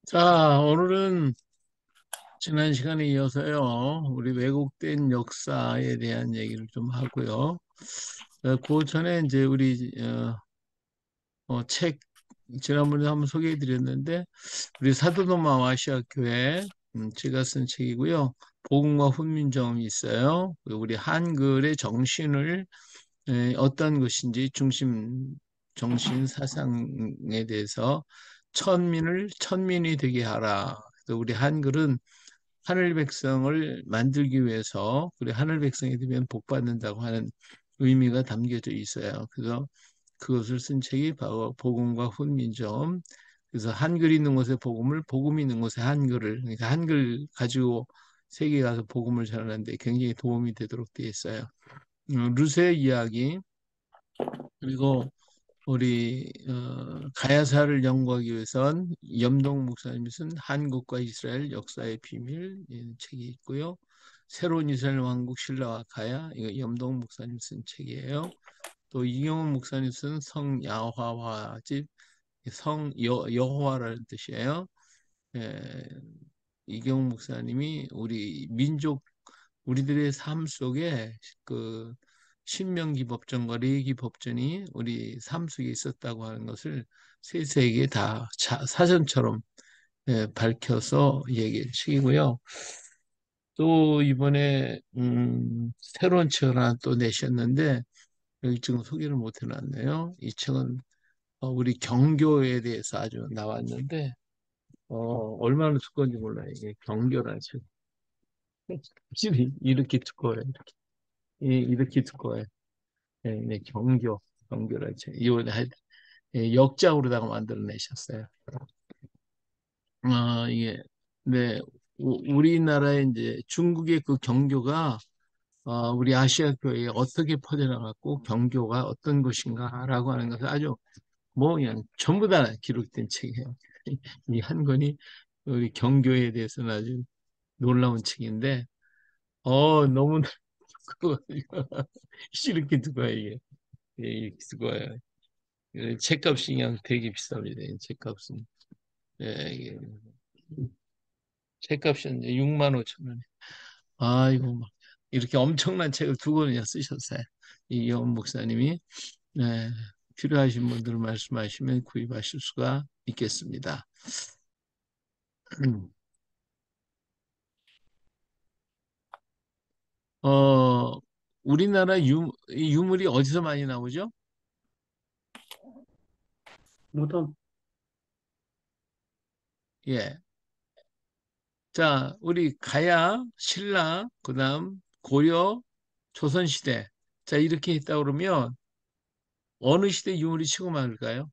자, 오늘은 지난 시간에 이어서요, 우리 왜곡된 역사에 대한 얘기를 좀 하고요. 그 전에 이제 우리, 책, 지난번에 한번 소개해 드렸는데, 우리 사도도마 아시아교회, 제가 쓴 책이고요. 복음과 훈민정음이 있어요. 우리 한글의 정신을, 어떤 것인지 정신 사상에 대해서 천민이 되게 하라. 그래서 우리 한글은 하늘 백성을 만들기 위해서 우리 하늘 백성이 되면 복 받는다고 하는 의미가 담겨져 있어요. 그래서 그것을 쓴 책이 바로 복음과 훈민정. 그래서 한글 있는 곳에 복음을, 복음 있는 곳에 한글을, 그러니까 한글 가지고 세계 가서 복음을 전하는데 굉장히 도움이 되도록 되어 있어요. 루세 이야기, 그리고 우리 가야사를 연구하기 위해선 염동 목사님이 쓴 한국과 이스라엘 역사의 비밀 책이 있고요. 새로운 이스라엘 왕국 신라와 가야, 이거 염동 목사님 쓴 책이에요. 또 이경훈 목사님 쓴 성야화와집, 여호와라는 뜻이에요. 예, 이경훈 목사님이 우리들의 삶 속에 그 신명기 법전과 레위기 법전이 우리 삶 속에 있었다고 하는 것을 세세에게 다 사전처럼 밝혀서 얘기를 시키고요. 또 이번에 새로운 책을 하나 또 내셨는데 여기 지금 소개를 못 해놨네요. 이 책은 우리 경교에 대해서 아주 나왔는데 얼마나 두꺼운지 몰라요. 이게 경교라는 책. 이렇게 두꺼워요. 이렇게 두꺼워요. 네, 경교라는 책. 이번에 역작으로다가 만들어내셨어요. 이게, 네, 우리나라에 이제 중국의 그 경교가 우리 아시아 교회에 어떻게 퍼져나갔고 경교가 어떤 것인가라고 하는 것을 아주 뭐 그냥 전부 다 기록된 책이에요. 이 한 권이 우리 경교에 대해서는 아주 놀라운 책인데, 너무 그거 이렇게 두고요 이게. 이렇게 두고요. 책값이 그냥 되게 비쌉니다. 이 책값은. 이게 책값이 이제 6만 5천 원. 아이고 막 이렇게 엄청난 책을 두 권이나 쓰셨어요. 이영 목사님이. 네, 필요하신 분들 말씀하시면 구입하실 수가 있겠습니다. 어, 우리나라 유물이 어디서 많이 나오죠? 무덤. 예. 자, 우리 가야, 신라, 그다음 고려, 조선시대. 자, 이렇게 있다 그러면 어느 시대 유물이 최고 많을까요?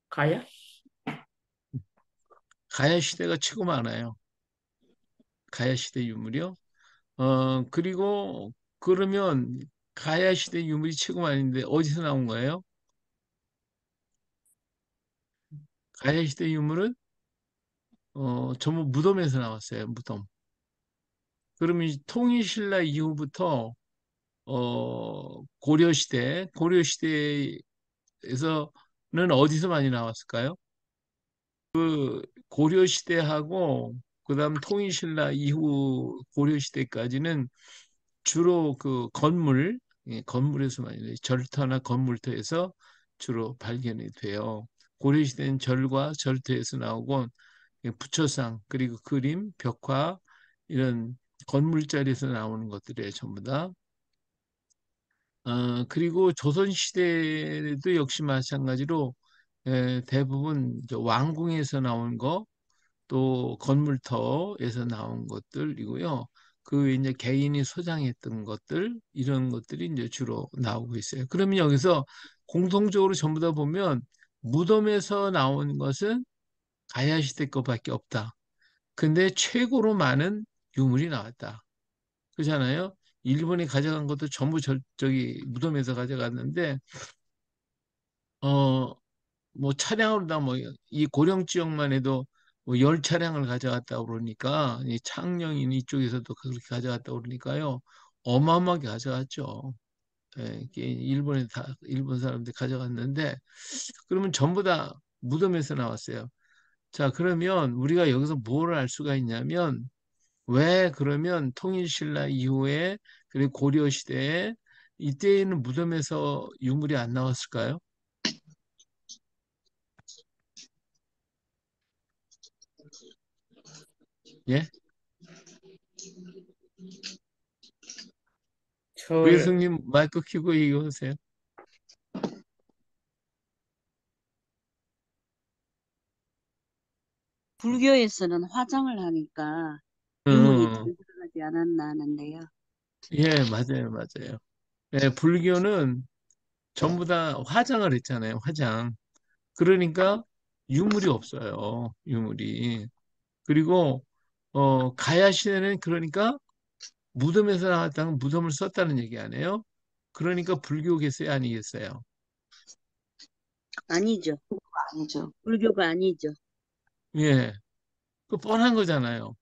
가야? 가야 시대가 최고 많아요. 가야 시대 유물이요. 그리고 그러면 가야 시대 유물이 최고 많은데 어디서 나온 거예요? 가야 시대 유물은 전부 무덤에서 나왔어요. 무덤. 그러면 통일신라 이후부터 고려시대에서는 어디서 많이 나왔을까요? 고려시대하고 그다음 통일신라 이후 고려시대까지는 주로 그 건물에서 많이 나요. 절터나 건물터에서 주로 발견이 돼요. 고려시대는 절과 절터에서 나오고 부처상 그리고 그림, 벽화 이런 건물자리에서 나오는 것들이에요. 전부 다. 그리고 조선시대도 역시 마찬가지로 대부분 왕궁에서 나온 거, 또 건물터에서 나온 것들이고요. 그 외에 이제 개인이 소장했던 것들, 이런 것들이 이제 주로 나오고 있어요. 그러면 여기서 공통적으로 전부 다 보면 무덤에서 나온 것은 가야시대 거밖에 없다. 근데 최고로 많은 유물이 나왔다. 그렇잖아요. 일본이 가져간 것도 전부 저기 무덤에서 가져갔는데, 어, 뭐 차량으로 다 뭐 이 고령 지역만 해도 뭐 10차량을 가져갔다 그러니까 이 창녕인 이쪽에서도 그렇게 가져갔다 그러니까요. 어마어마하게 가져갔죠. 일본에 다 일본 사람들이 가져갔는데 그러면 전부 다 무덤에서 나왔어요. 자, 그러면 우리가 여기서 뭘 알 수가 있냐면 왜 그러면 통일신라 이후에 그리고 고려 시대에 이때에는 무덤에서 유물이 안 나왔을까요? 예? 절, 외숙님 마이크 켜고 얘기하세요. 불교에서는 화장을 하니까 유물이 덜 어, 들어가지 않았나 하는데요. 예, 맞아요, 맞아요. 예, 불교는 전부 다 화장을 했잖아요, 화장. 그러니까 유물이 없어요, 유물이. 그리고 가야 시대는 그러니까 무덤에서 나왔다는 무덤을 썼다는 얘기 아니에요? 그러니까 불교겠어요, 아니겠어요? 아니죠. 아니죠. 불교가 아니죠. 예, 그 뻔한 거잖아요.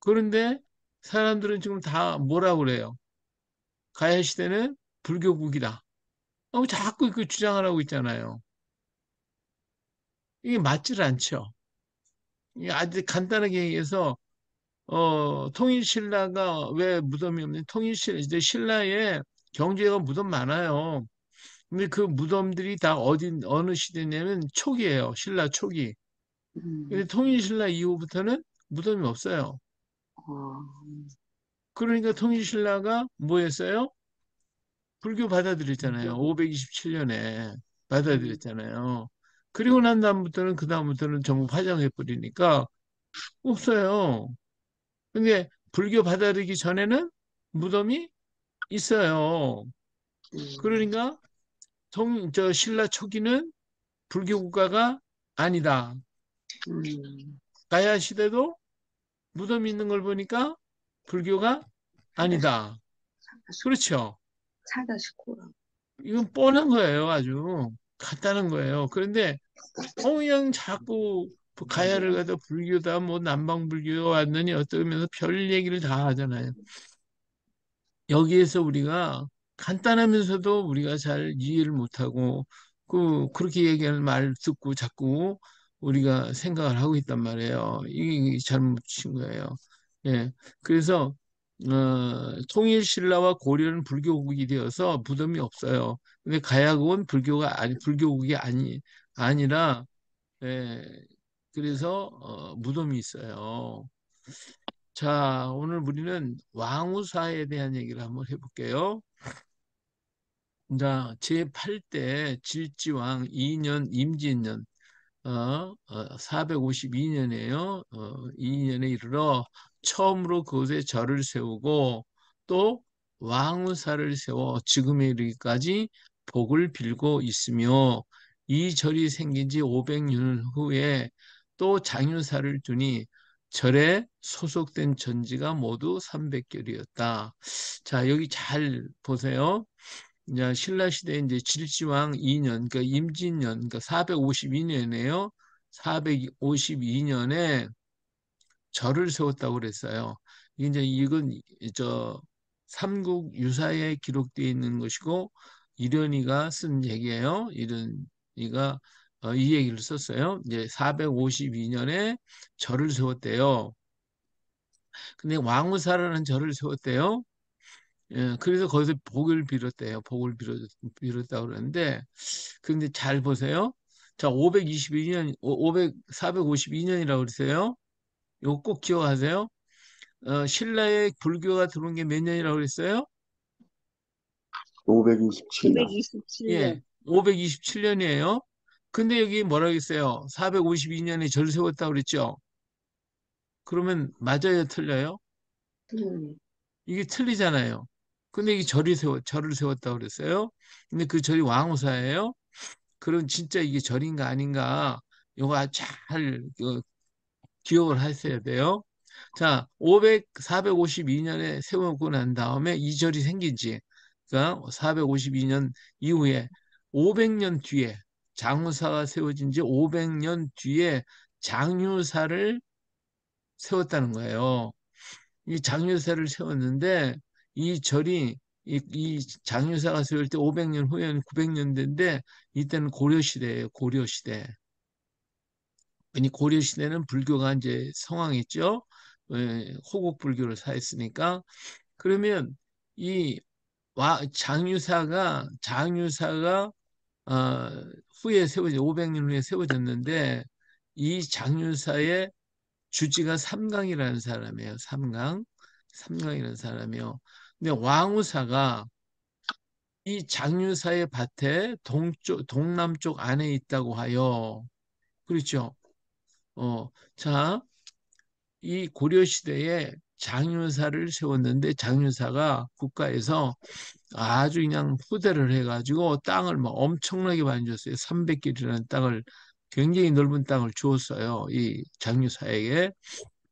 그런데 사람들은 지금 다 뭐라고 그래요? 가야 시대는 불교국이다. 자꾸 그 주장을 하고 있잖아요. 이게 맞질 않죠. 이게 아주 간단하게 얘기해서 통일신라가 왜 무덤이 없는 이제 신라에 경주에가 무덤 많아요. 근데 그 무덤들이 다 어느 시대냐면 초기예요. 신라 초기. 근데 음, 통일신라 이후부터는 무덤이 없어요. 어, 그러니까 통일신라가 뭐 했어요? 불교 받아들였잖아요. 그리고, 527년에 음, 받아들였잖아요. 그리고 난 다음부터는 그 다음부터는 전부 화장해 버리니까 없어요. 근데 불교 받아들이기 전에는 무덤이 있어요. 음, 그러니까 저 신라 초기는 불교 국가가 아니다. 음, 가야 시대도 무덤이 있는 걸 보니까 불교가 사다시, 아니다. 사다시, 그렇죠. 사다시코라. 이건 뻔한 거예요. 아주 간단한 거예요. 그런데 그냥 자꾸 가야를 가다 불교다 뭐 남방불교 왔느니 어떠면서 별 얘기를 다 하잖아요. 여기에서 우리가 간단하면서도 우리가 잘 이해를 못하고 그렇게 얘기하는 말 듣고 자꾸 우리가 생각을 하고 있단 말이에요. 이게 잘못인 거예요. 예. 그래서 통일신라와 고려는 불교국이 되어서 무덤이 없어요. 근데 가야국은 불교국이 아니라 예. 그래서 무덤이 있어요. 자, 오늘 우리는 왕우사에 대한 얘기를 한번 해볼게요. 자, 제8대 질지왕 2년 임진년 452년이에요. 2년에 이르러 처음으로 그곳에 절을 세우고 또 왕우사를 세워 지금에 이르기까지 복을 빌고 있으며 이 절이 생긴 지 500년 후에 또 장유사를 두니 절에 소속된 전지가 모두 300결이었다. 자, 여기 잘 보세요. 이제 신라 시대 이제 질시왕 2년, 그러니까 임진년, 그러니까 452년이에요. 452년에 절을 세웠다고 그랬어요. 이제 이건 저 삼국 유사에 기록되어 있는 것이고 이련이가 쓴 얘기예요. 이련이가 이 얘기를 썼어요. 이제 452년에 절을 세웠대요. 근데 왕우사라는 절을 세웠대요. 예, 그래서 거기서 복을 빌었대요. 빌었다고 그러는데, 근데 잘 보세요. 자, 522년, 452년이라고 그랬어요. 이거 꼭 기억하세요. 신라에 불교가 들어온 게 몇 년이라고 그랬어요? 527년. 527년. 예, 527년이에요. 근데 여기 뭐라고 했어요? 452년에 절 세웠다고 그랬죠? 그러면 맞아요, 틀려요? 음, 이게 틀리잖아요. 근데 이게 절을 세웠다고 그랬어요. 근데 그 절이 왕우사예요. 그럼 진짜 이게 절인가 아닌가 요거 잘 기억을 하셔야 돼요. 자, 452년에 세우고 난 다음에 이 절이 생긴 지 그러니까 452년 이후에 500년 뒤에 장우사가 세워진 지 500년 뒤에 장유사를 세웠다는 거예요. 이 장유사를 세웠는데 이 절이 이 장유사가 세울 때 500년 후에는 900년대인데 이때는 고려시대예요. 고려시대. 이 고려시대는 불교가 이제 성황했죠. 호국 불교를 사했으니까. 그러면 이 장유사가 어, 후에 세워져 500년 후에 세워졌는데 이 장유사의 주지가 삼강이라는 사람이에요. 삼강이라는 사람이요. 근데 왕우사가 이 장유사의 밭에 동남쪽 안에 있다고 하여. 그렇죠. 자, 이 고려시대에 장유사를 세웠는데 장유사가 국가에서 아주 그냥 후대를 해가지고 땅을 뭐 엄청나게 많이 줬어요. 300길이라는 땅을 굉장히 넓은 땅을 주었어요. 이 장유사에게.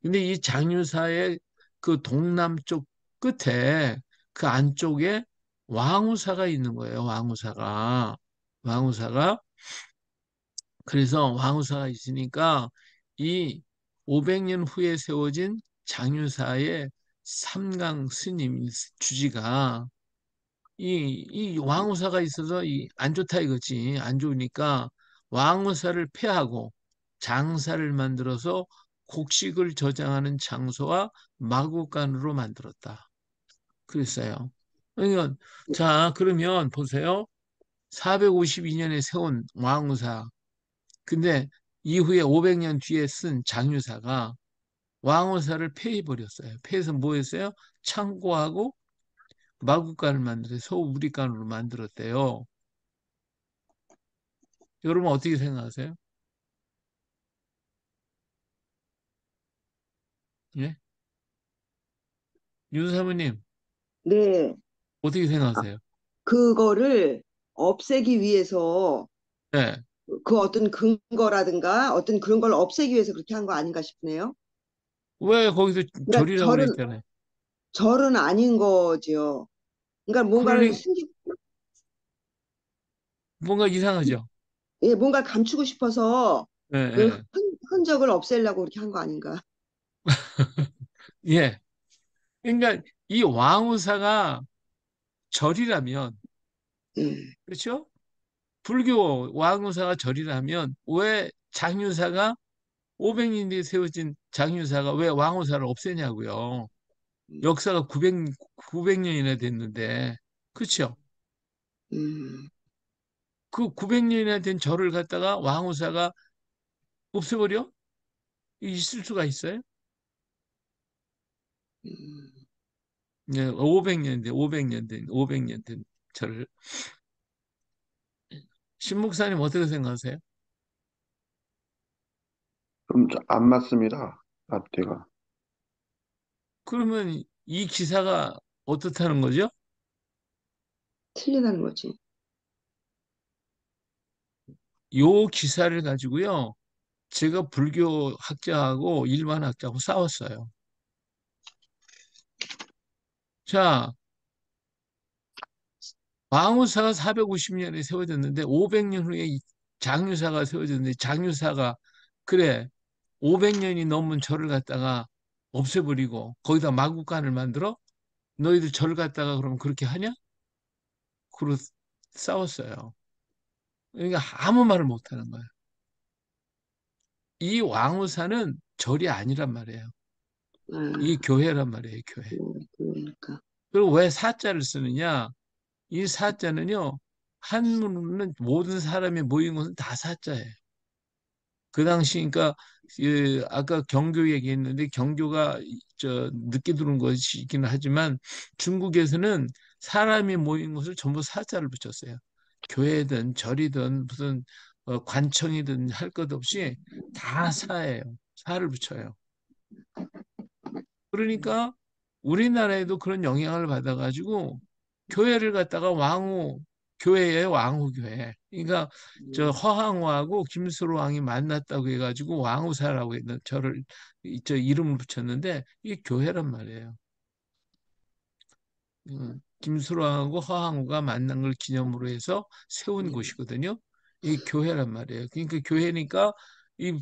근데 이 장유사의 그 동남쪽 끝에 그 안쪽에 왕우사가 있는 거예요. 왕우사가. 그래서 왕우사가 있으니까 이 500년 후에 세워진 장유사의 삼강 스님 주지가 이 왕우사가 있어서 안 좋다 이거지. 안 좋으니까 왕우사를 폐하고 장사를 만들어서 곡식을 저장하는 장소와 마구간으로 만들었다. 그랬어요. 그러니까 자, 그러면 보세요. 452년에 세운 왕우사. 근데 이후에 500년 뒤에 쓴 장유사가 왕우사를 폐해버렸어요. 폐해서 뭐 했어요? 창고하고 마구간을 만들어서 소우리간으로 만들었대요. 여러분 어떻게 생각하세요? 예? 윤 사모님 네, 어떻게 아, 생각하세요? 그거를 없애기 위해서 네. 그 어떤 근거라든가 어떤 그런 걸 없애기 위해서 그렇게 한 거 아닌가 싶네요. 왜 거기서 그러니까 절이라고 그랬잖아요. 절은 아닌 거죠. 그러니까 뭔가를 그러니 뭔가 이상하죠? 예, 뭔가 감추고 싶어서 예, 그 예. 흔적을 없애려고 그렇게 한 거 아닌가. 예. 그러니까 이 왕우사가 절이라면, 예, 그렇죠? 불교 왕우사가 절이라면 왜 장유사가 500년 뒤에 세워진 장유사가 왜 왕우사를 없애냐고요. 역사가 900년이나 됐는데, 그렇죠? 음, 그 900년이나 된 절을 갖다가 왕우사가 없애버려? 있을 수가 있어요? 음. 네, 500년 된 절을. 신 목사님 어떻게 생각하세요? 좀 안 맞습니다. 앞뒤가. 그러면 이 기사가 어떻다는 거죠? 틀리다는 거지. 요 기사를 가지고요. 제가 불교 학자하고 일반 학자하고 싸웠어요. 자, 왕후사가 450년에 세워졌는데 500년 후에 이 장유사가 세워졌는데 장유사가 그래 500년이 넘은 절을 갖다가 없애버리고 거기다 마구간을 만들어? 너희들 절 갖다가 그러면 그렇게 하냐? 그러 싸웠어요. 그러니까 아무 말을 못 하는 거예요. 이 왕우사는 절이 아니란 말이에요. 아, 이 교회란 말이에요, 교회. 그러니까. 그리고 왜 사자를 쓰느냐? 이 사자는요, 한문은 모든 사람이 모인 것은 다 사자예요. 그 당시, 그러니까, 아까 경교 얘기했는데, 경교가 늦게 들어온 것이긴 하지만, 중국에서는 사람이 모인 것을 전부 사자를 붙였어요. 교회든 절이든 무슨 관청이든 할 것 없이 다 사예요. 사를 붙여요. 그러니까 우리나라에도 그런 영향을 받아가지고 교회를 갖다가 교회예요, 왕후교회. 그러니까 저 허항우하고 김수로 왕이 만났다고 해가지고 왕후사라고 했는 저를 저 이름을 붙였는데 이게 교회란 말이에요. 김수로왕하고 허항우가 만난 걸 기념으로 해서 세운 곳이거든요. 이 교회란 말이에요. 그러니까 교회니까 이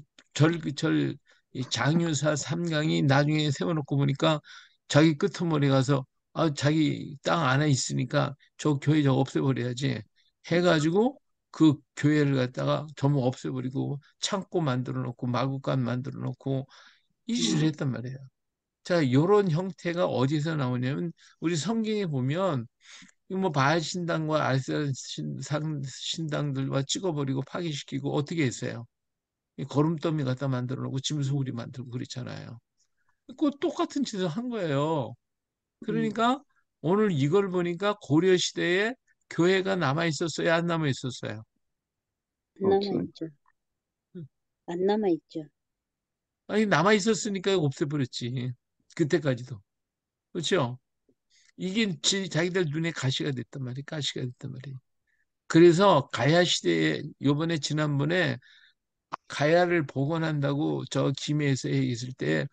이 장유사 삼강이 나중에 세워놓고 보니까 자기 끄트머리 가서 아, 자기 땅 안에 있으니까 저 교회 저 없애버려야지 해가지고 그 교회를 갖다가 전부 없애버리고 창고 만들어 놓고 마구간 만들어 놓고 이 짓을 했단 말이에요. 자, 이런 형태가 어디서 나오냐면 우리 성경에 보면 이거 뭐 바알 신당과 알세라 신당들과 찍어버리고 파괴시키고 어떻게 했어요? 이 거름더미 갖다 만들어 놓고 짐승우리 만들고 그랬잖아요. 그 똑같은 짓을 한 거예요. 그러니까 오늘 이걸 보니까 고려 시대에 교회가 남아 있었어요, 안 남아 있었어요? 안 남아 없어요. 있죠. 안 남아 있죠. 아니 남아 있었으니까 없애버렸지. 그때까지도. 그렇죠? 이게 자기들 눈에 가시가 됐단 말이에요. 가시가 됐단 말이에요. 그래서 가야 시대에 요번에 지난번에 가야를 복원한다고 저 김해에서 있을 때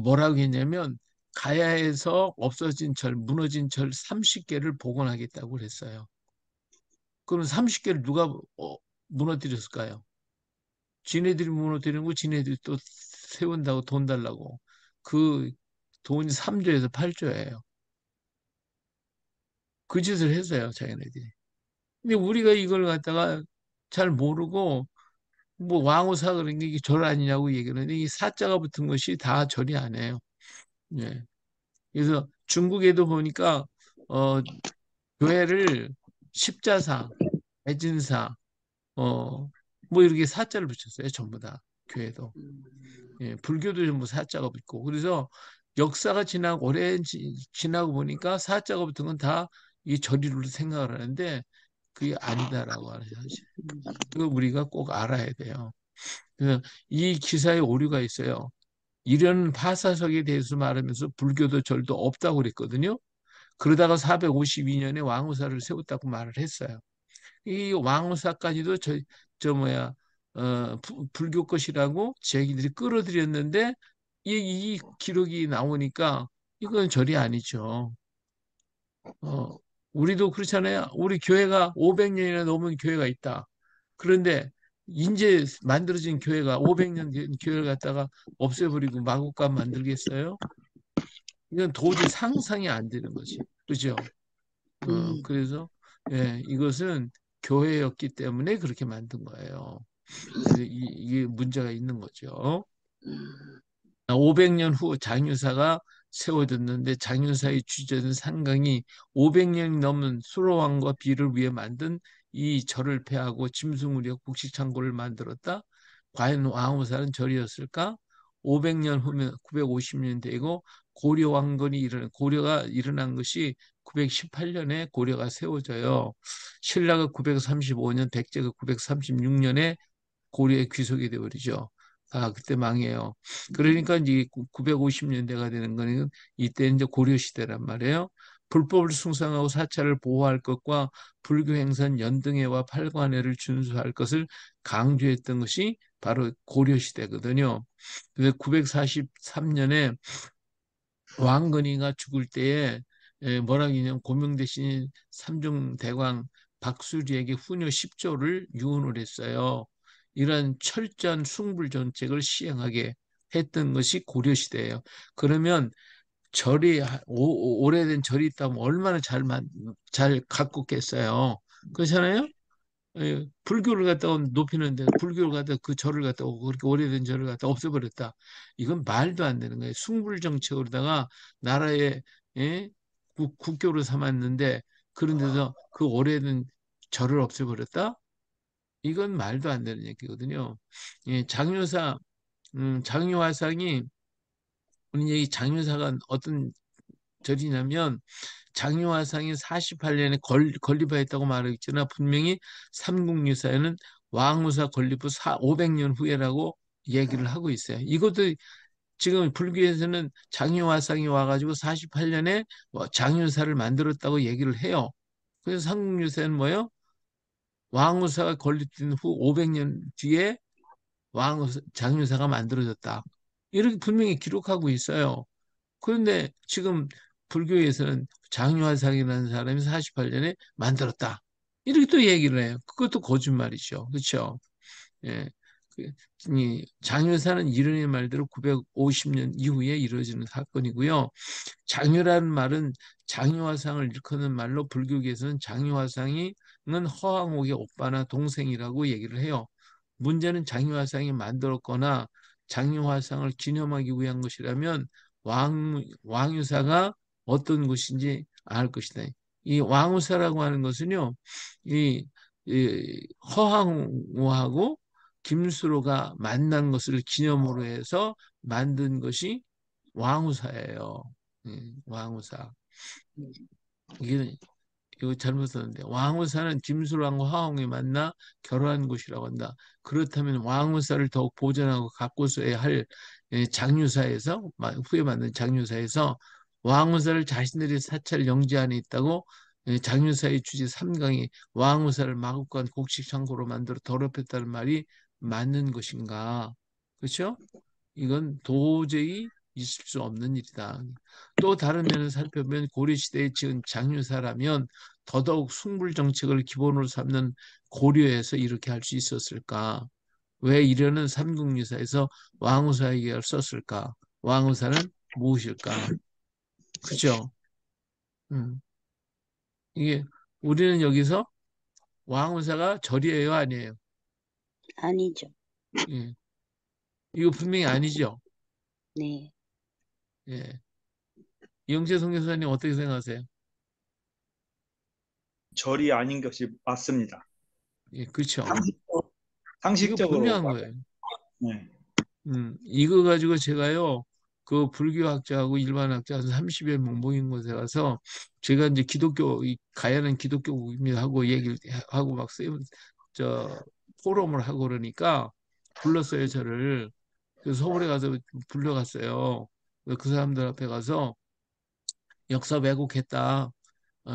뭐라고 했냐면 가야에서 없어진 절, 무너진 절 30개를 복원하겠다고 그랬어요. 그럼 30개를 누가 무너뜨렸을까요? 지네들이 무너뜨리는 거 지네들이 또 세운다고 돈 달라고. 그 돈이 3조에서 8조예요. 그 짓을 했어요, 자기네들이. 근데 우리가 이걸 갖다가 잘 모르고 뭐 왕후사 그런 게 이게 절 아니냐고 얘기를 하는데 이 사자가 붙은 것이 다 절이 아니에요. 예. 그래서 중국에도 보니까 어 교회를 십자사, 대진사, 뭐 이렇게 사자를 붙였어요. 전부 다 교회도. 예, 불교도 전부 사자가 붙고 그래서 역사가 지나고 오래 지나고 보니까 사자가 붙은 건 다 이 절이로 생각을 하는데 그게 아니다라고 하죠. 그거 우리가 꼭 알아야 돼요. 그래서 이 기사에 오류가 있어요. 이런 파사석에 대해서 말하면서 불교도 절도 없다고 그랬거든요. 그러다가 452년에 왕후사를 세웠다고 말을 했어요. 이 왕후사까지도 저 뭐야, 불교 것이라고 자기들이 끌어들였는데 이 기록이 나오니까 이건 절이 아니죠. 어, 우리도 그렇잖아요. 우리 교회가 500년이나 넘은 교회가 있다. 그런데 이제 만들어진 교회가 500년 된 교회를 갖다가 없애버리고 마구간 만들겠어요? 이건 도저히 상상이 안 되는 거지. 그죠? 그래서 예, 이것은 교회였기 때문에 그렇게 만든 거예요. 그래서 이게 문제가 있는 거죠. 500년 후 장유사가 세워졌는데 장유사의 주제는 상강이 500년이 넘은 수로왕과 비를 위해 만든 이 절을 폐하고 짐승우리와 곡식창고를 만들었다. 과연 왕후사는 절이었을까? 500년 후면 950년 되고 고려가 일어난 것이 918년에 고려가 세워져요. 신라가 935년, 백제가 936년에 고려에 귀속이 되어버리죠. 아, 그때 망해요. 그러니까 이제 950년대가 되는 거는 이때 이제 고려 시대란 말이에요. 불법을 숭상하고 사찰을 보호할 것과 불교 행선 연등회와 팔관회를 준수할 것을 강조했던 것이 바로 고려 시대거든요. 그래서 943년에 왕건이가 죽을 때에 뭐라고 하냐면 고명 대신 삼중대왕 박수리에게 후녀 10조를 유언을 했어요. 이런 철저한 숭불 정책을 시행하게 했던 것이 고려시대예요. 그러면 절이 오래된 절이 있다면 얼마나 잘 가꾸겠어요. 그렇잖아요? 예, 불교를 갖다가 높이는데 불교를 갖다가 그 절을 갖다가 그렇게 오래된 절을 갖다가 없애버렸다. 이건 말도 안 되는 거예요. 숭불 정책으로다가 나라의 예? 국교를 삼았는데 그런 데서 그 오래된 절을 없애버렸다? 이건 말도 안 되는 얘기거든요. 예, 장유화상이 우리 이 장유사가 어떤 절이냐면 장유화상이 48년에 건립하였다고 말했잖아. 분명히 삼국유사에는 왕후사 건립 후 500년 후에라고 얘기를 하고 있어요. 이것도 지금 불교에서는 장유화상이 와가지고 48년에 장유사를 만들었다고 얘기를 해요. 그래서 삼국유사는 뭐예요? 왕후사가 건립된 후 500년 뒤에 장유사가 만들어졌다. 이렇게 분명히 기록하고 있어요. 그런데 지금 불교에서는 장유화상이라는 사람이 48년에 만들었다. 이렇게 또 얘기를 해요. 그것도 거짓말이죠. 그렇죠? 예. 이 장유사는 이른의 말대로 950년 이후에 이루어지는 사건이고요. 장유라는 말은 장유화상을 일컫는 말로 불교계에서는 장유화상은 허황옥의 오빠나 동생이라고 얘기를 해요. 문제는 장유화상이 만들었거나 장유화상을 기념하기 위한 것이라면 왕유사가 어떤 것인지 알 것이다. 이 왕유사라고 하는 것은요, 이, 이 허황우하고 김수로가 만난 것을 기념으로 해서 만든 것이 왕후사예요. 왕후사. 이게 이거 잘못 썼는데 왕후사는 김수로왕과 화홍이 만나 결혼한 곳이라고 한다. 그렇다면 왕후사를 더욱 보존하고 가꾸어야 할 장유사에서 후에 만든 장유사에서 왕후사를 자신들의 사찰 영지 안에 있다고 장유사의 주제 3강이 왕후사를 마국간 곡식 창고로 만들어 더럽혔다는 말이 맞는 것인가? 그렇죠? 이건 도저히 있을 수 없는 일이다. 또 다른 면을 살펴보면 고려시대에 지은 장유사라면 더더욱 숭불 정책을 기본으로 삼는 고려에서 이렇게 할 수 있었을까? 왜 이러는 삼국유사에서 왕후사에게 썼을까? 왕후사는 무엇일까? 그죠? 음. 이게 우리는 여기서 왕후사가 절이에요, 아니에요? 아니죠. 예. 이거 분명히 아니죠? 네. 예. 이영재 선교사님 어떻게 생각하세요? 절이 아닌 것이 맞습니다. 예, 그렇죠. 이거 상식적으로 분명한 거예요. 네. 이거 가지고 제가요, 그 불교학자하고 일반학자 한 30여 명 모인 곳에 가서 제가 이제 가야는 기독교국입니다 하고 얘기를 하고 막 저 포럼을 하고 그러니까 불렀어요, 저를. 그래서 서울에 가서 불러갔어요. 그 사람들 앞에 가서 역사 왜곡했다.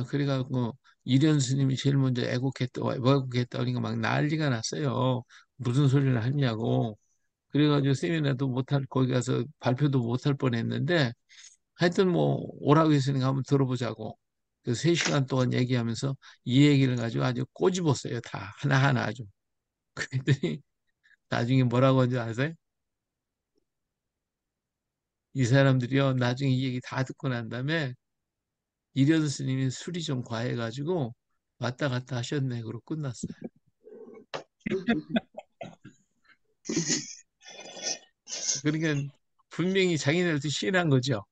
그래가지고 이련 스님이 제일 먼저 왜곡했다 그러니까 막 난리가 났어요. 무슨 소리를 하냐고. 그래가지고 세미나도 못할 거기 가서 발표도 못할 뻔했는데 하여튼 뭐 오라고 했으니까 한번 들어보자고. 그 3시간 동안 얘기하면서 이 얘기를 가지고 아주 꼬집었어요. 다 하나하나 아주. 그랬더니 나중에 뭐라고 한지 아세요? 이 사람들이요 나중에 이 얘기 다 듣고 난 다음에 이련 스님이 술이 좀 과해가지고 왔다 갔다 하셨네. 그러고 끝났어요. 그러니까 분명히 자기네들도 시인한 거죠.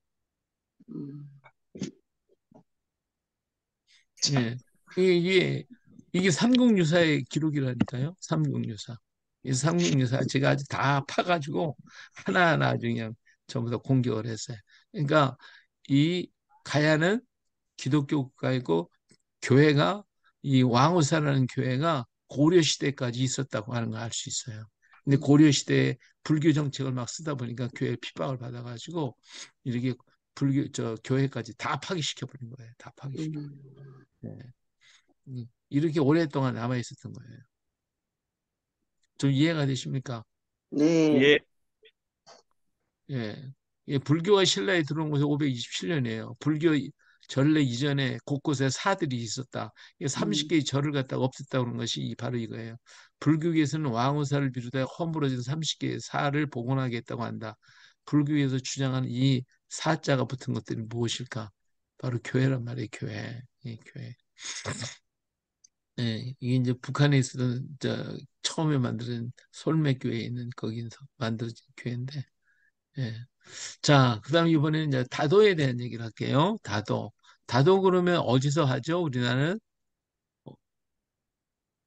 음. 예. 이게 삼국유사의 기록이라니까요. 삼국유사. 이 삼국유사 제가 아주 다 파가지고 하나하나 아주 그냥 전부 다 공격을 했어요. 그러니까 이 가야는 기독교 국가이고 교회가 이 왕우사라는 교회가 고려 시대까지 있었다고 하는 걸 알 수 있어요. 근데 고려 시대에 불교 정책을 막 쓰다 보니까 교회 핍박을 받아가지고 이렇게 교회까지 다 파기시켜 버린 거예요. 다 파기시켜. 네. 이렇게 오랫동안 남아 있었던 거예요. 좀 이해가 되십니까? 네. 예. 예. 예, 불교가 신라에 들어온 것이 527년이에요. 불교 전래 이전에 곳곳에 사들이 있었다. 30개의 절을 갖다가 없앴다 그런 것이 바로 이거예요. 불교계에서는 왕후사를 비롯해 허물어진 30개의 사를 복원하겠다고 한다. 불교에서 주장하는 이 사자가 붙은 것들이 무엇일까? 바로 교회란 말이에요. 교회. 예, 교회. 예, 이게 이제 북한에 있었던 처음에 만든 솔매교회에 있는 거기서 만들어진 교회인데, 예. 자, 그다음 이번에는 이제 다도에 대한 얘기를 할게요. 다도. 다도 그러면 어디서 하죠? 우리나라는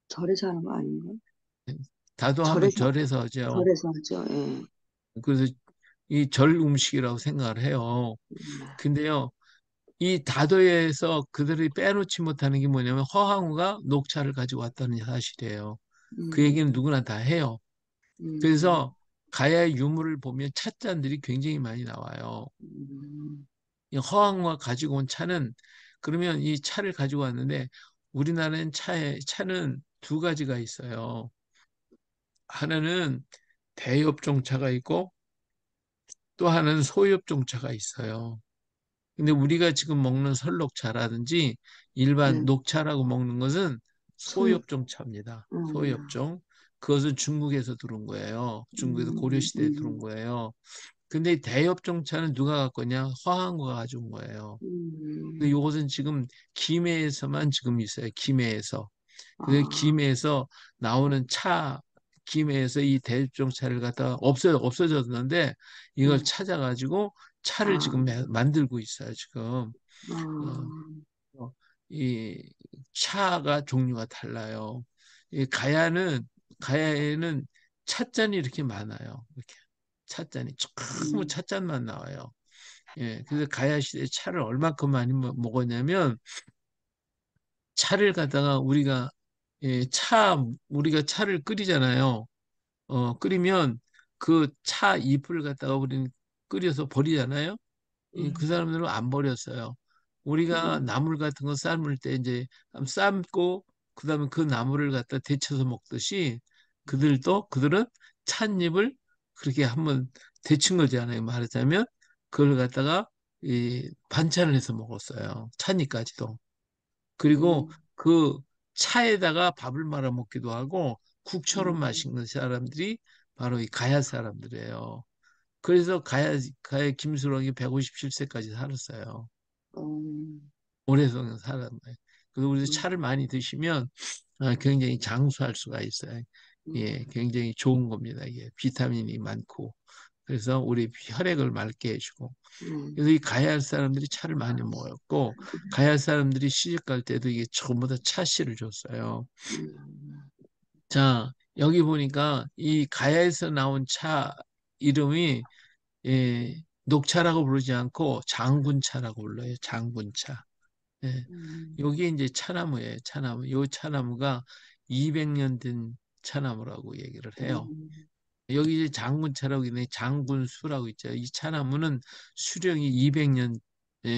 절에서 하는 거 아닌가? 다도하면 절에서, 절에서 하죠. 절에서 하죠. 예. 그래서 이 절 음식이라고 생각을 해요. 근데요, 이 다도에서 그들이 빼놓지 못하는 게 뭐냐면 허황우가 녹차를 가지고 왔다는 사실이에요. 그 얘기는 누구나 다 해요. 음, 그래서 가야의 유물을 보면 찻잔들이 굉장히 많이 나와요. 음, 이 허황우가 가지고 온 차는 그러면 이 차를 가지고 왔는데 우리나라는 차는 두 가지가 있어요. 하나는 대엽종 차가 있고 또 하나는 소엽종 차가 있어요. 근데 우리가 지금 먹는 설녹차라든지 일반 네. 녹차라고 먹는 것은 소, 소엽종 차입니다. 음, 소엽종. 그것은 중국에서 들어온 거예요. 중국에서 고려시대에 들어온 거예요. 근데 이 대엽종차는 누가 갖고 왔냐? 허황구가 가져온 거예요. 이것은 지금 김해에서만 지금 있어요. 김해에서. 그 김해에서 나오는 차, 김해에서 이 대엽종차를 갖다가 없어졌는데 이걸 찾아가지고 차를 지금 만들고 있어요. 지금. 어, 이 차가 종류가 달라요. 이 가야에는 찻잔이 이렇게 많아요. 이렇게 찻잔이 조금 찻잔만 나와요. 예, 그래서 가야 시대 차를 얼마큼 많이 먹었냐면 차를 갖다가 우리가 차를 끓이잖아요. 끓이면 그 차 잎을 갖다가 우리는 끓여서 버리잖아요. 그 사람들은 안 버렸어요. 우리가 나물 같은 거 삶을 때 이제 삶고 그다음에 그 나물을 갖다 데쳐서 먹듯이 그들은 찻잎을 그렇게 한번 데친 거잖아요. 말하자면 그걸 갖다가 이 반찬을 해서 먹었어요. 찻잎까지도. 그리고 그 차에다가 밥을 말아 먹기도 하고 국처럼 마시는 사람들이 바로 이 가야 사람들이에요. 그래서 가야 김수롱이 157세까지 살았어요. 오래성 살았네. 그래서 우리 차를 많이 드시면 굉장히 장수할 수가 있어요. 예, 굉장히 좋은 겁니다. 이게 비타민이 많고. 그래서 우리 혈액을 맑게 해주고. 그래서 이 가야할 사람들이 차를 많이 먹었고, 가야할 사람들이 시집 갈 때도 이게 전부 다 차씨를 줬어요. 자, 여기 보니까 이 가야에서 나온 차 이름이 녹차라고 부르지 않고 장군차라고 불러요. 장군차. 예. 여기 이제 차나무예요. 차나무. 요 차나무가 200년 된 차나무라고 얘기를 해요. 여기 이제 장군차라고 있네. 장군수라고 있죠. 이 차나무는 수령이 200년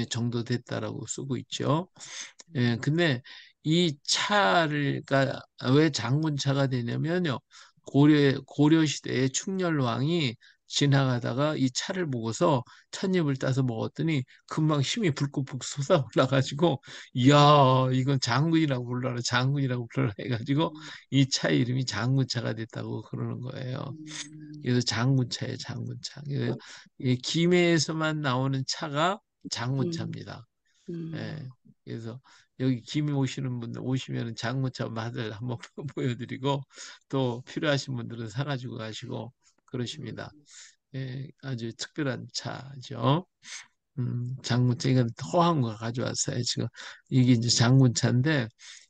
정도 됐다라고 쓰고 있죠. 예, 근데 이 왜 장군차가 되냐면요. 고려 시대에 충렬왕이 지나가다가 이 차를 보고서 찻잎을 따서 먹었더니 금방 힘이 불끈불끈 솟아올라가지고 이야 이건 장군이라고 불러라 해가지고 이 차 이름이 장군차가 됐다고 그러는 거예요. 그래서 장군차예요, 장군차. 그래서 이 김해에서만 나오는 차가 장군차입니다. 예. 그래서 여기 김해 오시는 분들 오시면 장군차 맛을 한번 보여드리고 또 필요하신 분들은 사가지고 가시고 그러십니다. 예, 아주 특별한 차죠. 장군차 이건 호황과 가져왔어요. 지금 이게 이제 장군차인데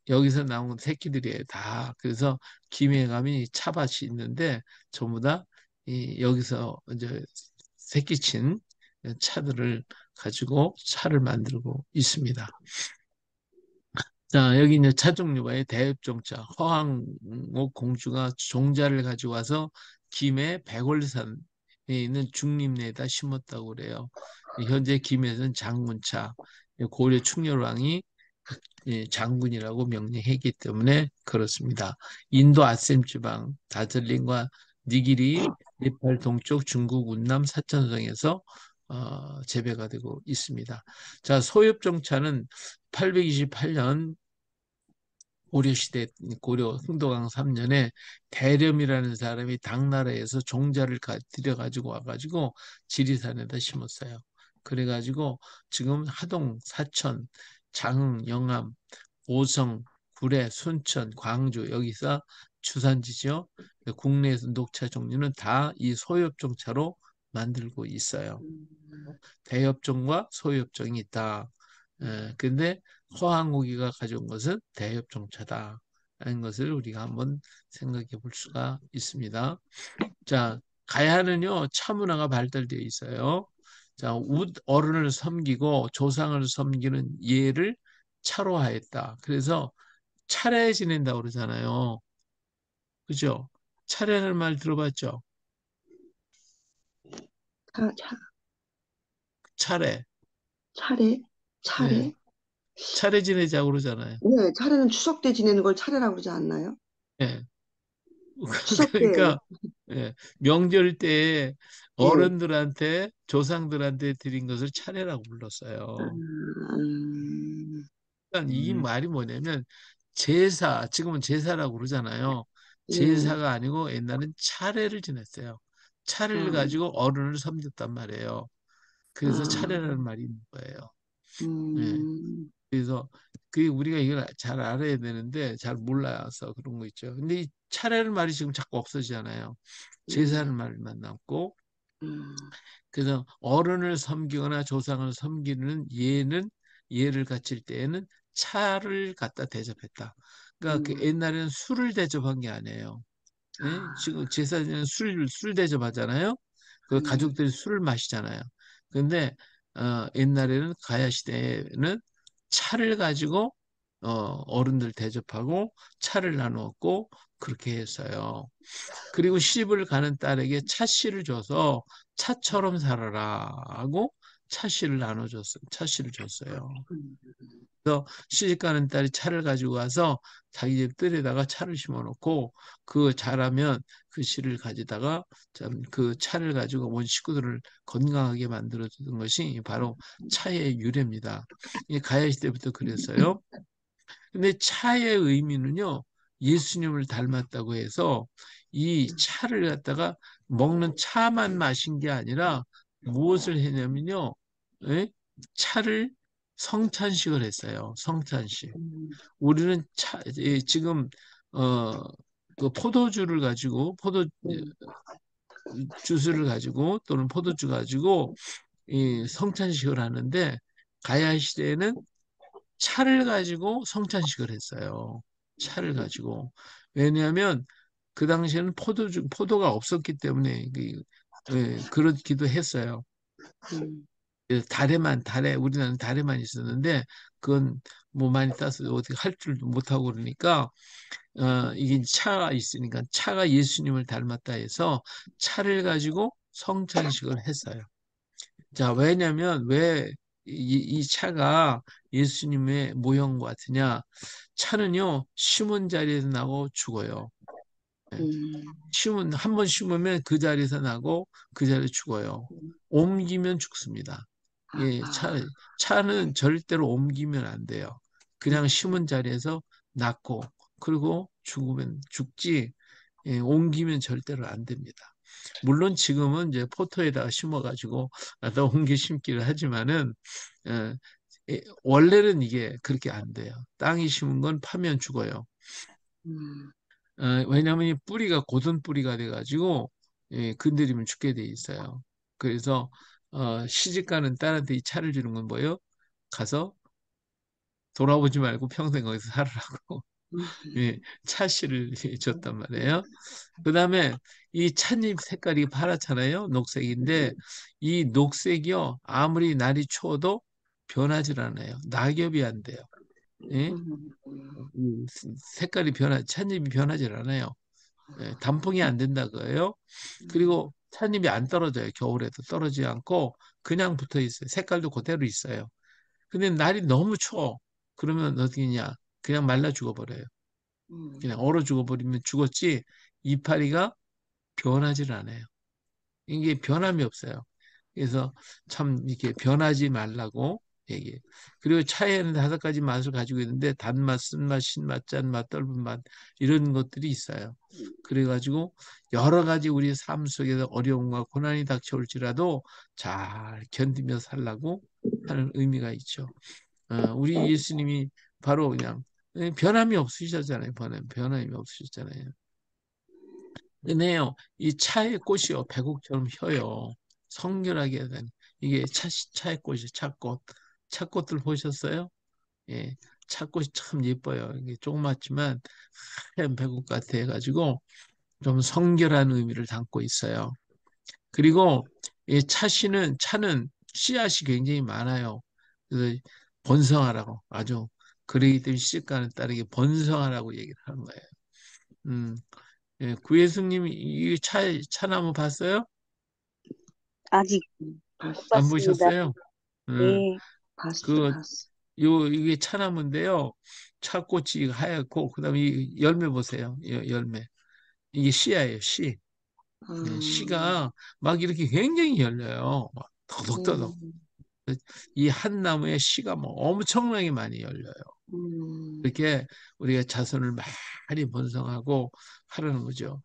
여기서 나온 새끼들이에요. 다. 그래서 김해 가면 차밭이 있는데 전부 다 여기서 이제 새끼친 차들을 가지고 차를 만들고 있습니다. 자, 여기 이제 차 종류가 대엽종차, 허황옥 공주가 종자를 가지고 와서 김해 백월산에 있는 중림내에다 심었다고 그래요. 현재 김해에서는 장군차, 고려 충렬왕이 장군이라고 명령했기 때문에 그렇습니다. 인도 아셈 지방, 다슬림과 니기리, 네팔 동쪽 중국 운남 사천성에서 재배가 되고 있습니다. 자, 소엽종차는 828년 고려시대 고려 흥도강 3년에 대렴이라는 사람이 당나라에서 종자를 들여가지고 와가지고 지리산에다 심었어요. 그래가지고 지금 하동, 사천, 장흥, 영암, 오성, 구례, 순천, 광주 여기서 주산지죠. 국내에서 녹차 종류는 다 이 소엽종차로 만들고 있어요. 대엽종과 소엽종이 있다. 근데 허황우기가 가져온 것은 대엽종차다. 라는 것을 우리가 한번 생각해 볼 수가 있습니다. 자, 가야는요, 차 문화가 발달되어 있어요. 자, 어른을 섬기고 조상을 섬기는 예를 차로 하였다. 그래서 차례 지낸다고 그러잖아요. 그죠? 차례라는 말 들어봤죠? 차, 차례. 차례? 네. 차례? 차례 지내자고 그러잖아요. 네, 차례는 추석 때 지내는 걸 차례라고 그러지 않나요? 예. 추석 때. 그러니까 예, 명절 때 예. 어른들한테 조상들한테 드린 것을 차례라고 불렀어요. 음, 그러니까 이 말이 뭐냐면 제사, 지금은 제사라고 그러잖아요. 제사가 아니고 옛날엔 차례를 지냈어요. 차례를 음, 가지고 어른을 섬겼단 말이에요. 그래서 차례라는 음, 말이 있는 거예요. 예. 음, 그래서 우리가 이걸 잘 알아야 되는데 잘 몰라서 그런 거 있죠. 근데 이 차례는 말이 지금 자꾸 없어지잖아요. 제사는 말만 남고 음, 그래서 어른을 섬기거나 조상을 섬기는 예를 갖출 때에는 차를 갖다 대접했다. 그러니까 그 음. 옛날에는 술을 대접한 게 아니에요. 예? 아, 지금 제사에는 술 대접하잖아요. 그 음, 가족들이 술을 마시잖아요. 근데 옛날에는 가야 시대에는 차를 가지고 어른들 대접하고 차를 나누었고 그렇게 했어요. 그리고 시집을 가는 딸에게 차씨를 줘서 차처럼 살아라 하고 차씨를 줬어요. 음, 그래서 시집 가는 딸이 차를 가지고 가서 자기 집 뜰에다가 차를 심어 놓고 그 자라면 그 씨를 가지다가 참 그 차를 가지고 온 식구들을 건강하게 만들어 주는 것이 바로 차의 유래입니다. 이 가야 시대부터 그랬어요. 근데 차의 의미는요, 예수님을 닮았다고 해서 이 차를 갖다가 먹는 차만 마신 게 아니라 무엇을 했냐면요, 예? 차를 성찬식을 했어요. 성찬식. 음, 우리는 지금, 어, 그 포도주를 가지고, 음, 주스를 가지고 또는 포도주 가지고 이 성찬식을 하는데 가야 시대에는 차를 가지고 성찬식을 했어요. 차를 가지고. 왜냐하면 그 당시에는 포도가 없었기 때문에 그렇기도 했어요. 음, 우리나라는 달에만 있었는데 그건 뭐 많이 따서 어떻게 할 줄도 못하고 그러니까 이게 차가 있으니까 차가 예수님을 닮았다 해서 차를 가지고 성찬식을 했어요. 자, 왜냐면 왜 이 차가 예수님의 모형 같으냐? 차는요, 심은 자리에서 나고 죽어요. 예. 음, 한 번 심으면 그 자리에서 나고 그 자리에 죽어요. 옮기면 죽습니다. 예, 아, 차는 절대로 옮기면 안 돼요. 그냥 심은 자리에서 낳고, 그리고 죽으면 죽지, 옮기면 절대로 안 됩니다. 물론 지금은 이제 포토에다가 심어가지고 다 옮겨 심기를 하지만은 어, 원래는 이게 그렇게 안 돼요. 땅이 심은 건 파면 죽어요. 음, 왜냐하면 이 뿌리가 곧은 뿌리가 돼가지고 건드리면 죽게 돼 있어요. 그래서 시집가는 딸한테 이 차를 주는 건 뭐예요? 가서 돌아오지 말고 평생 거기서 살으라고 예, 차씨를 줬단 말이에요. 그 다음에 이 찻잎 색깔이 파랗잖아요. 녹색인데 이 녹색이요. 아무리 날이 추워도 변하질 않아요. 낙엽이 안 돼요. 예? 색깔이 찻잎이 변하질 않아요. 예, 단풍이 안 된다 그래요. 그리고 찻잎이 안 떨어져요. 겨울에도 떨어지지 않고 그냥 붙어 있어요. 색깔도 그대로 있어요. 근데 날이 너무 추워. 그러면 어떻게 냐 그냥 말라 죽어버려요. 그냥 얼어 죽어버리면 죽었지 이파리가 변하질 않아요. 이게 변함이 없어요. 그래서 참 이렇게 변하지 말라고 얘기해요. 그리고 차에는 5가지 맛을 가지고 있는데 단맛, 쓴맛, 신맛, 짠맛, 떫은 맛 이런 것들이 있어요. 그래가지고 여러 가지 우리 삶 속에서 어려움과 고난이 닥쳐올지라도 잘 견디며 살라고 하는 의미가 있죠. 우리 예수님이 바로 그냥 변함이 없으셨잖아요. 변함이 없으셨잖아요. 근데요, 이 차의 꽃이요, 백옥처럼 혀요. 성결하게 해야 되는. 이게 차의 꽃이 차꽃. 차꽃들 보셨어요? 예, 차꽃이 참 예뻐요. 이게 조그맣지만 하얀 백옥 같아 해가지고 좀 성결한 의미를 담고 있어요. 그리고 이 차는 씨앗이 굉장히 많아요. 그래서 번성하라고 아주 그러기 때문에 시집가는 딸에게 번성하라고 얘기를 하는 거예요. 음, 구예수님 이 차나무 봤어요? 아직 못 봤어. 안 봤습니다. 보셨어요? 음, 네, 봤어, 그, 봤어. 이게 차나무인데요. 차꽃이 하얗고, 그 다음에 이 열매 보세요. 열매. 이게 씨예요, 씨. 씨가 막 이렇게 굉장히 열려요. 막 터덕터덕. 음, 이 한 나무에 씨가 뭐 엄청나게 많이 열려요. 음, 이렇게 우리가 자손을 많이 번성하고 하라는 거죠.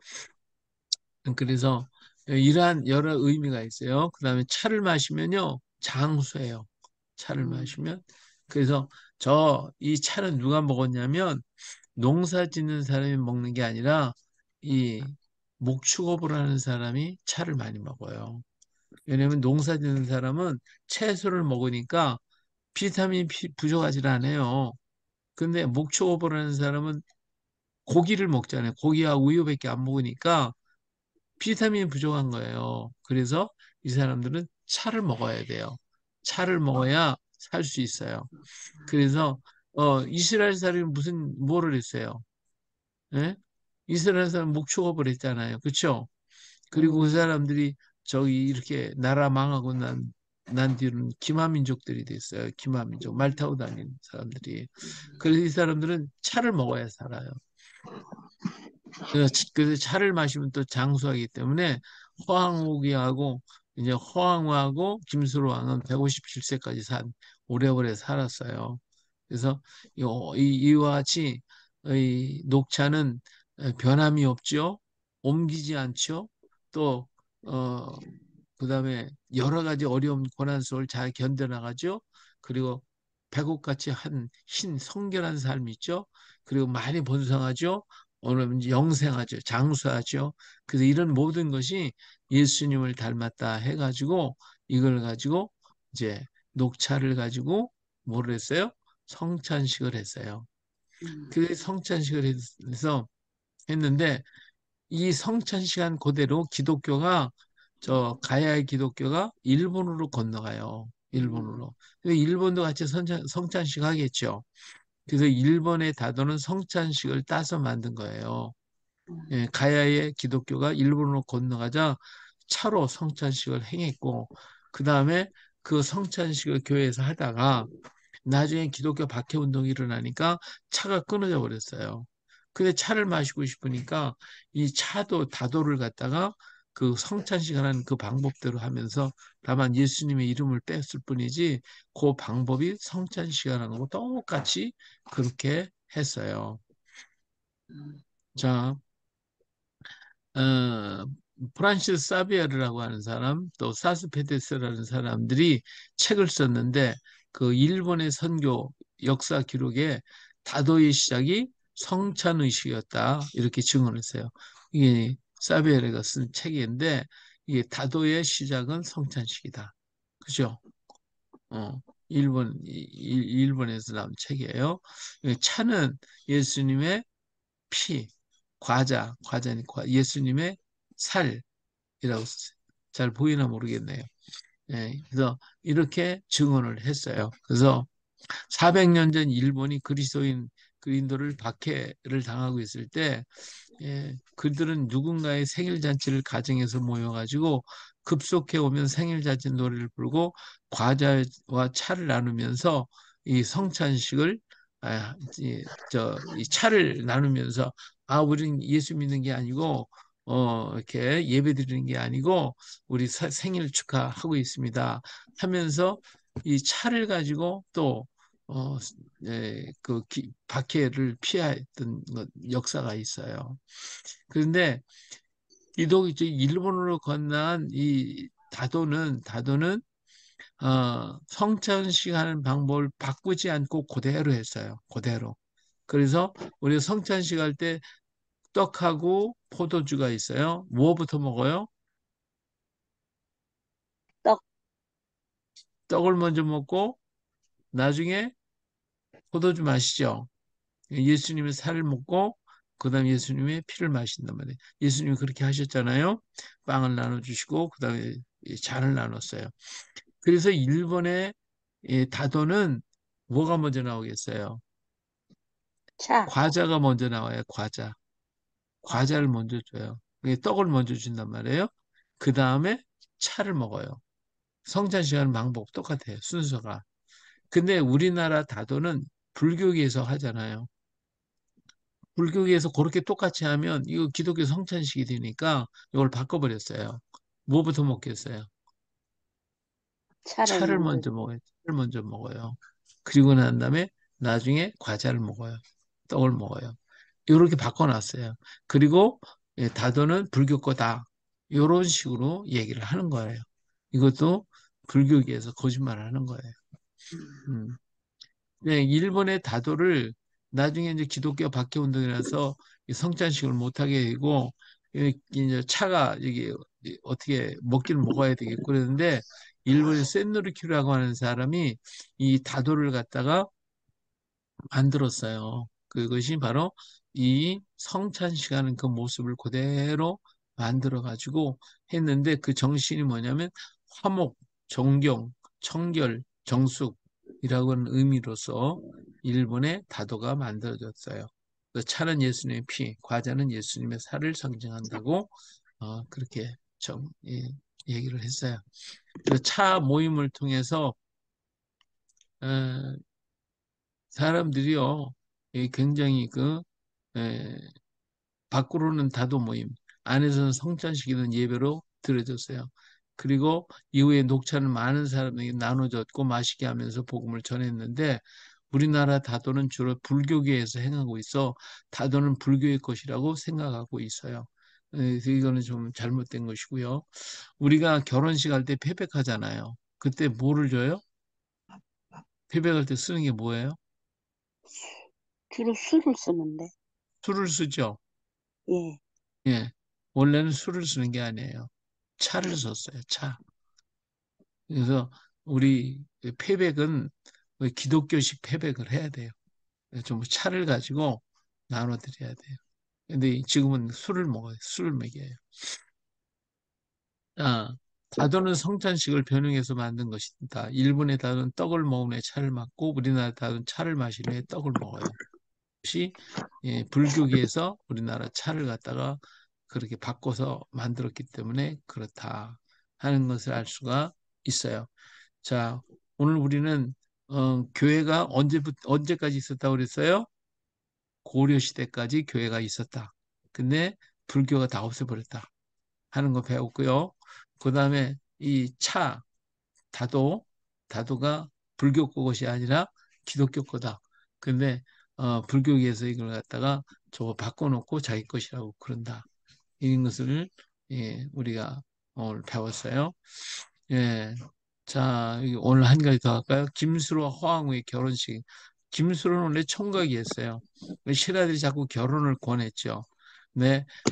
그래서 이러한 여러 의미가 있어요. 그 다음에 차를 마시면요, 장수예요. 차를 마시면. 그래서 이 차는 누가 먹었냐면 농사 짓는 사람이 먹는 게 아니라 이 목축업을 하는 사람이 차를 많이 먹어요. 왜냐하면 농사 짓는 사람은 채소를 먹으니까 비타민 부족하지 않아요. 근데 목축업을 하는 사람은 고기를 먹잖아요. 고기하고 우유밖에 안 먹으니까 비타민이 부족한 거예요. 그래서 이 사람들은 차를 먹어야 돼요. 차를 먹어야 살 수 있어요. 그래서 이스라엘 사람이 뭐를 했어요? 예? 이스라엘 사람 목축업을 했잖아요. 그렇죠? 그리고 그 사람들이 저기 이렇게 나라 망하고 난 뒤로는 기마민족들이 됐어요. 기마민족. 말 타고 다니는 사람들이. 그래서 이 사람들은 차를 먹어야 살아요. 그래서 차를 마시면 또 장수하기 때문에 허황우기하고 이제 허황하고 김수로 왕은 157세까지 오래오래 살았어요. 그래서 이와 같이 이 녹차는 변함이 없죠. 옮기지 않죠. 또 그다음에 여러 가지 어려움 고난 속을 잘 견뎌나가죠. 그리고 백옥같이 한 성결한 삶이 있죠. 그리고 많이 번성하죠. 오늘 영생하죠. 장수하죠. 그래서 이런 모든 것이 예수님을 닮았다 해가지고 이걸 가지고 이제 녹차를 가지고 뭐를 했어요? 성찬식을 했어요. 그 성찬식을 해서 했는데 이 성찬 시간 그대로 기독교가 가야의 기독교가 일본으로 건너가요. 일본으로. 일본도 같이 성찬식 하겠죠. 그래서 일본의 다도는 성찬식을 따서 만든 거예요. 예, 가야의 기독교가 일본으로 건너가자 차로 성찬식을 행했고, 그 다음에 그 성찬식을 교회에서 하다가 나중에 기독교 박해 운동이 일어나니까 차가 끊어져 버렸어요. 근데 차를 마시고 싶으니까 이 다도를 갖다가 그 성찬식 하는 그 방법대로 하면서 다만 예수님의 이름을 뺐을 뿐이지 그 방법이 성찬식 하는 거고 똑같이 그렇게 했어요. 자, 어, 프란시스 사비에르라고 하는 사람, 또 사스페테스라는 사람들이 책을 썼는데 그 일본의 선교 역사 기록에 다도의 시작이 성찬의식이었다 이렇게 증언했어요. 이게 사비에르가 쓴 책인데 이게 다도의 시작은 성찬식이다. 그죠? 일본에서 나온 책이에요. 차는 예수님의 피, 과자니까 예수님의 살이라고 썼어요. 잘 보이나 모르겠네요. 예, 그래서 이렇게 증언을 했어요. 그래서 400년 전 일본이 그리스도인들을 박해를 당하고 있을 때 그들은 누군가의 생일 잔치를 가정에서 모여가지고 급속해 오면 생일 잔치 노래를 부르고 과자와 차를 나누면서 이 성찬식을 이 차를 나누면서 우리는 예수 믿는 게 아니고 이렇게 예배 드리는 게 아니고 우리 생일 축하하고 있습니다 하면서 이 차를 가지고 또 박해를 피했던 역사가 있어요. 그런데 일본으로 건너한 이 다도는 성찬식 하는 방법을 바꾸지 않고 그대로 했어요. 그대로. 그래서 우리 성찬식 할 때 떡하고 포도주가 있어요. 뭐부터 먹어요? 떡. 떡을 먼저 먹고 나중에 포도주 마시죠. 예수님의 살을 먹고 그다음에 예수님의 피를 마신단 말이에요. 예수님이 그렇게 하셨잖아요. 빵을 나눠주시고 그다음에 잔을 나눴어요. 그래서 일본의 다도는 뭐가 먼저 나오겠어요? 차. 과자가 먼저 나와요. 과자를 먼저 줘요. 떡을 먼저 준단 말이에요. 그 다음에 차를 먹어요. 성찬 시간 방법 똑같아요. 순서가. 근데 우리나라 다도는 불교계에서 하잖아요. 불교계에서 그렇게 똑같이 하면 이거 기독교 성찬식이 되니까 이걸 바꿔버렸어요. 뭐부터 먹겠어요? 차를 먼저 먹어요. 차를 먼저 먹어요. 그리고 난 다음에 나중에 과자를 먹어요. 떡을 먹어요. 이렇게 바꿔놨어요. 그리고 다도는 불교 거다. 이런 식으로 얘기를 하는 거예요. 이것도 불교계에서 거짓말을 하는 거예요. 음. 네, 일본의 다도를 나중에 이제 기독교 박해운동이라서 이 성찬식을 못하게 되고 이제 차가 이게 어떻게 먹기는 먹어야 되겠고 그랬는데 일본의 센노리키라고 하는 사람이 이 다도를 갖다가 만들었어요. 그것이 바로 이 성찬식 하는 그 모습을 그대로 만들어 가지고 했는데 그 정신이 뭐냐면 화목, 정경, 청결, 정숙이라고 하는 의미로서 일본의 다도가 만들어졌어요. 그 차는 예수님의 피, 과자는 예수님의 살을 상징한다고 그렇게 얘기를 했어요. 그 차 모임을 통해서 어, 사람들이요, 굉장히 밖으로는 다도 모임, 안에서는 성찬식이든 예배로 드려졌어요. 그리고 이후에 녹차는 많은 사람에게 나눠졌고 마시게 하면서 복음을 전했는데 우리나라 다도는 주로 불교계에서 행하고 있어 다도는 불교의 것이라고 생각하고 있어요. 그래서 이거는 좀 잘못된 것이고요. 우리가 결혼식 할 때 패백하잖아요. 그때 뭐를 줘요? 패백할 때 쓰는 게 뭐예요? 주로 술을 쓰는데. 술을 쓰죠. 예. 예. 원래는 술을 쓰는 게 아니에요. 차를 썼어요. 차. 그래서 우리 패백은 기독교식 패백을 해야 돼요. 좀 차를 가지고 나눠드려야 돼요. 근데 지금은 술을 먹어요. 술을 먹여요. 아, 다도는 성찬식을 변형해서 만든 것이다. 일본의 다도는 떡을 먹은 후에 차를 마고 우리나라 다도는 차를 마신 후에 떡을 먹어요. 것이 불교계에서 우리나라 차를 갖다가 그렇게 바꿔서 만들었기 때문에 그렇다 하는 것을 알 수가 있어요. 자, 오늘 우리는 교회가 언제까지 있었다고 그랬어요? 고려 시대까지 교회가 있었다. 근데 불교가 다 없애버렸다 하는 거 배웠고요. 그 다음에 이 다도가 불교 것이 아니라 기독교 거다. 근데 불교계에서 이걸 갖다가 저거 바꿔놓고 자기 것이라고 그런다. 이런 것을 우리가 오늘 배웠어요. 예. 자, 오늘 한 가지 더 할까요? 김수로와 허황우의 결혼식. 김수로는 원래 총각이었어요. 신하들이 자꾸 결혼을 권했죠.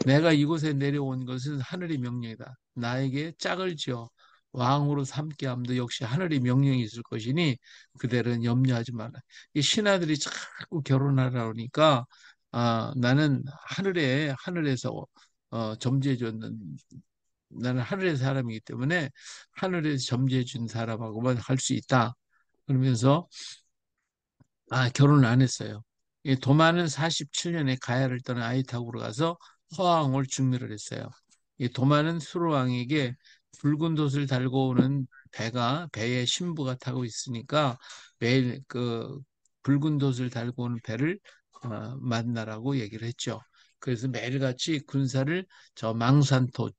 내가 이곳에 내려온 것은 하늘의 명령이다. 나에게 짝을 지어 왕으로 삼게 함도 역시 하늘의 명령이 있을 것이니 그대는 염려하지 마라. 이 신하들이 자꾸 결혼하라 그러니까 나는 하늘에서 점지해 줬는 나는 하늘의 사람이기 때문에 하늘에서 점지해 준 사람하고만 할 수 있다. 그러면서 결혼을 안 했어요. 이 도마는 47년에 가야를 떠나 아이타고로 가서 허왕을 중매를 했어요. 이 도마는 수로왕에게 붉은 돛을 달고 오는 배에 신부가 타고 있으니까 매일 그 붉은 돛을 달고 오는 배를 만나라고 얘기를 했죠. 그래서 매일같이 군사를 저 망산도도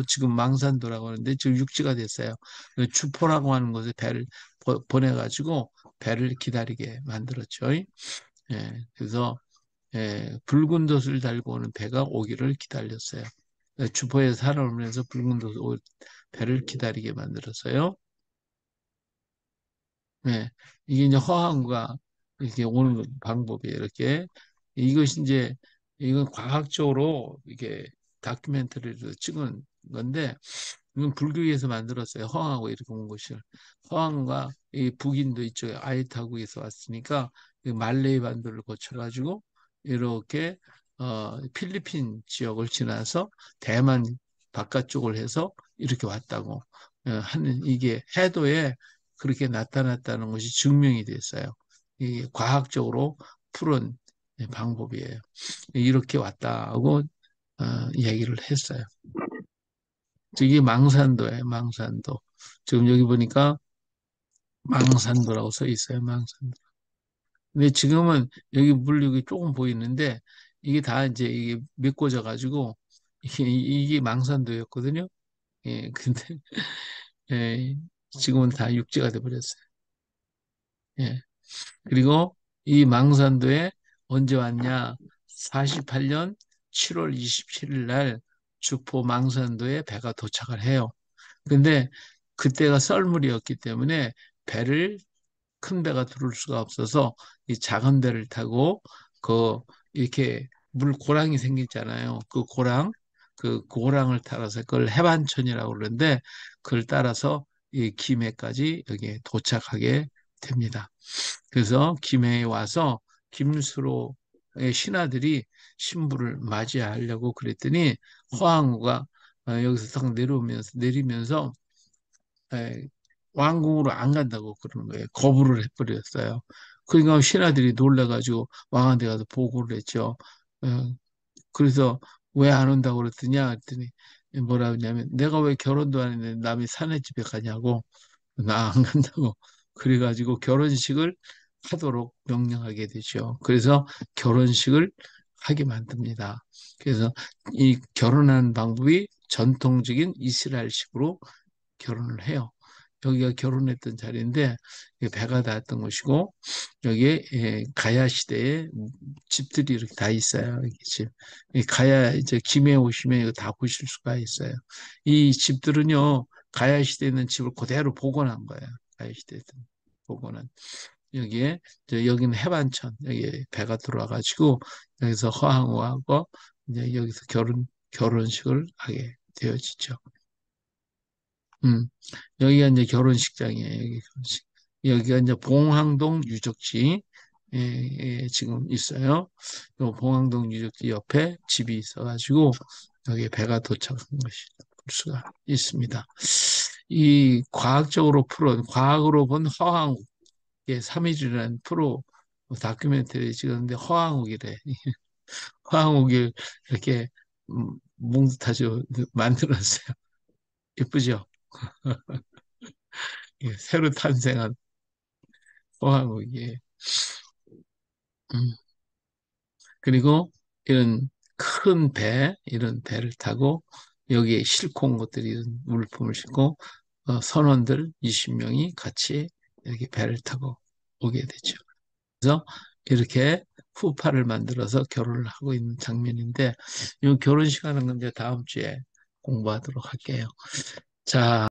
지금 망산도라고 하는데 지금 육지가 됐어요. 그 주포라고 하는 곳에 배를 보내가지고 배를 기다리게 만들었죠. 그래서 붉은 돛을 달고 오는 배가 오기를 기다렸어요. 주포에 살아오면서 붉은 배를 기다리게 만들었어요. 이게 이제 허황과 이렇게 오는 방법이에요. 이렇게 이것이 이제 이건 과학적으로 이게 다큐멘터리로 찍은 건데 이건 불교에서 만들었어요. 허황하고 이렇게 온 것을. 허황과 이 북인도 이쪽에 아이타국에서 왔으니까 이 말레이 반도를 거쳐가지고 이렇게 필리핀 지역을 지나서 대만 바깥쪽을 해서 이렇게 왔다고 하는 이게 해도에 그렇게 나타났다는 것이 증명이 됐어요. 이게 과학적으로 풀은 방법이에요. 이렇게 왔다고 얘기를 했어요. 이게 망산도예요, 망산도. 지금 여기 보니까 망산도라고 써 있어요, 망산도. 근데 지금은 여기 물력이 조금 보이는데 이게 다 이제 이게 메꿔져 가지고 이게 망산도였거든요. 근데 예, 지금은 다 육지가 돼 버렸어요. 예. 그리고 이 망산도에 언제 왔냐? 48년 7월 27일 날 주포 망산도에 배가 도착을 해요. 근데 그때가 썰물이었기 때문에 배를 큰 배가 들어올 수가 없어서 이 작은 배를 타고 그 이렇게 물 고랑이 생기잖아요. 그 고랑을 따라서 그걸 해반천이라고 그러는데 그걸 따라서 이 김해까지 여기에 도착하게 됩니다. 그래서 김해에 와서 김수로의 신하들이 신부를 맞이하려고 그랬더니 허황우가 여기서 딱 내리면서 에, 왕궁으로 안 간다고 그러는 거예요. 거부를 해버렸어요. 그러니까 신하들이 놀라가지고 왕한테 가서 보고를 했죠. 어, 그래서 왜 안 온다고 그랬더냐 했더니 뭐라 하냐면 내가 왜 결혼도 안 했는데 남이 사내 집에 가냐고 나 안 간다고 그래가지고 결혼식을 하도록 명령하게 되죠. 그래서 결혼식을 하게 만듭니다. 그래서 이 결혼하는 방법이 전통적인 이스라엘식으로 결혼을 해요. 여기가 결혼했던 자리인데 배가 닿았던 곳이고 여기에 가야 시대에 집들이 이렇게 다 있어요. 이 집. 이 가야 이제 김해 오시면 이거 다 보실 수가 있어요. 이 집들은요 가야 시대에 있는 집을 그대로 복원한 거예요. 가야 시대에 있던 복원한. 여기에 여기는 해반천 여기 배가 들어와가지고 여기서 허황우하고 이제 여기서 결혼식을 하게 되어지죠. 여기가 이제 결혼식장이에요. 여기 결혼식. 여기가 이제 봉황동 유적지 지금 있어요. 요 봉황동 유적지 옆에 집이 있어가지고 여기 배가 도착한 것이 볼 수가 있습니다. 이 과학으로 본 허황욱, 삼일이라는 프로 다큐멘터리 찍었는데 허황욱이래. 허황욱을 이렇게 몽타주 만들었어요. 예쁘죠? 새로 탄생한 포항우기에 그리고 이런 큰 이런 배를 타고 여기에 싣고 온 것들이 이런 물품을 싣고 선원들 20명이 같이 이렇게 배를 타고 오게 되죠. 그래서 이렇게 후파를 만들어서 결혼을 하고 있는 장면인데 이 결혼식 하는 건 이제 다음 주에 공부하도록 할게요. 자.